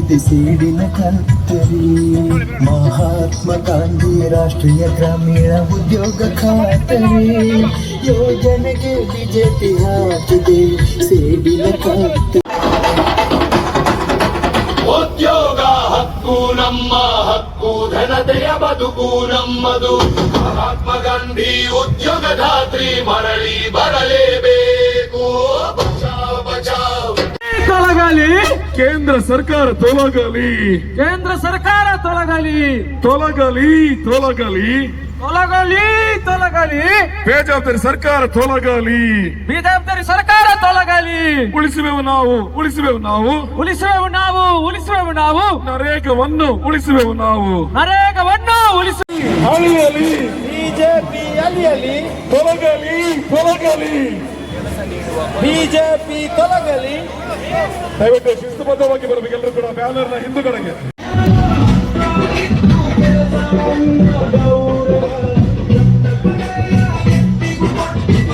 ಇದು ಸೇಡಿನ ಕತ್ತರಿ. ಮಹಾತ್ಮ ಗಾಂಧಿ ರಾಷ್ಟ್ರೀಯ ಗ್ರಾಮೀಣ ಉದ್ಯೋಗ ಖಾತರಿ ಯೋಜನೆಗೆ ಬಿಜೆಪಿ ಹಾಕಿದೆ ಸೇಡಿನ ಕತ್ತರಿ. ಉದ್ಯೋಗ ಹಕ್ಕು ನಮ್ಮ ಹಕ್ಕು, ಘನತೆಯ ಬದುಕು ನಮ್ಮದು. ಮಹಾತ್ಮ ಗಾಂಧಿ ಉದ್ಯೋಗ ದಾತ್ರಿ ಮರಳಿ ಬರಲೇಬೇಕು. ಬಚಾವ್ ಬಚಾವ್. ತೊಲಗಲಿ ಕೇಂದ್ರ ಸರ್ಕಾರ ತೊಲಗಲಿ, ಕೇಂದ್ರ ಸರ್ಕಾರ ತೊಲಗಲಿ, ತೊಲಗಲಿ ತೊಲಗಲಿ, ತೊಲಗಲಿ ತೊಲಗಲಿ, ಬೇಜವಾಬ್ದಾರಿ ಸರ್ಕಾರ ತೊಲಗಲಿ, ಬೇಜವಾಬ್ದಾರಿ ಸರ್ಕಾರ ತೊಲಗಲಿ. ಉಳಿಸುವೆವು ನಾವು, ಉಳಿಸುವೆವು ನಾವು, ಉಳಿಸುವೆವು ನಾವು, ಉಳಿಸುವೆವು ನಾವು, ನರೇಗವನ್ನು ಉಳಿಸುವೆವು ನಾವು, ನರೇಗವನ್ನು ಉಳಿಸು. ಅಳಿಯಲಿ ಬಿಜೆಪಿ ಅಲಿಯಲಿ, ತೊಲಗಲಿ ತೊಲಗಲಿ, ಬಿಜೆಪಿ ತೊಲಗಲಿ. ದಯವಿಟ್ಟು ಶಿಸ್ತುಬದ್ಧವಾಗಿ ಬರಬೇಕು ಎಲ್ಲರೂ ಕೂಡ ಬ್ಯಾನರ್ನ ಹಿಂದುಗಡೆಗೆ.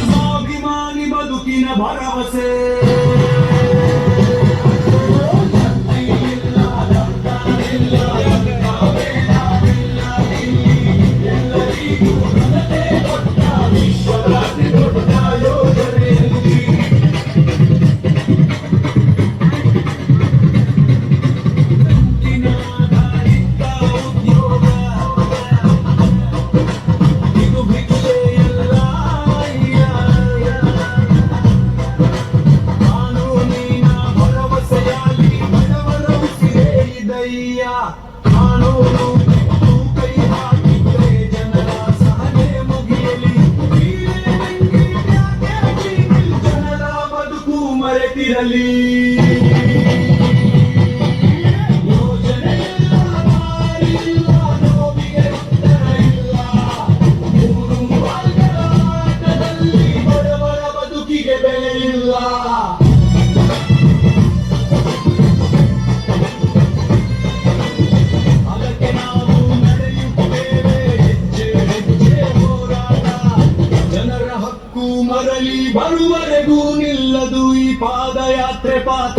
ಸ್ವಾಭಿಮಾನಿ ಬದುಕಿನ ಭರವಸೆ, ಮರೆತಿರಲಿ. ಬಡವರ ಬದುಕಿಗೆ ಬೆಲೆ ಇಲ್ಲ. ಅದಕ್ಕೆ ನಾವು ನಡೆಯುತ್ತೇವೆ ಹೆಜ್ಜೆ ಹೆಜ್ಜೆ ಹೋರಾಟ. ಜನರ ಹಕ್ಕು ಮರಳಿ ಬರುವರೆಗೂ ನಿಲ್ಲದು ಈ ಪಾದಯಾತ್ರೆ ಪಾತ.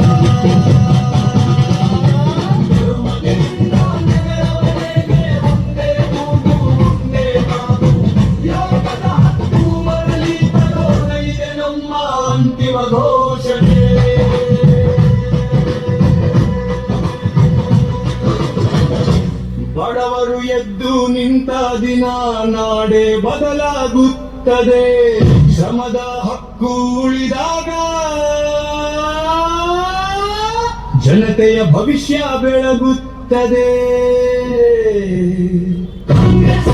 ನಮ್ಮ ಅಂತಿಮ ಘೋಷಣೆ. ಬಡವರು ಎದ್ದು ನಿಂತ ದಿನ ನಾಡೆ ಬದಲಾಗುತ್ತದೆ. ಶ್ರಮದ ಹಕ್ಕು ಉಳಿದಾಗ ಜನತೆಯ ಭವಿಷ್ಯ ಬೆಳಗುತ್ತದೆ. ಕಾಂಗ್ರೆಸ್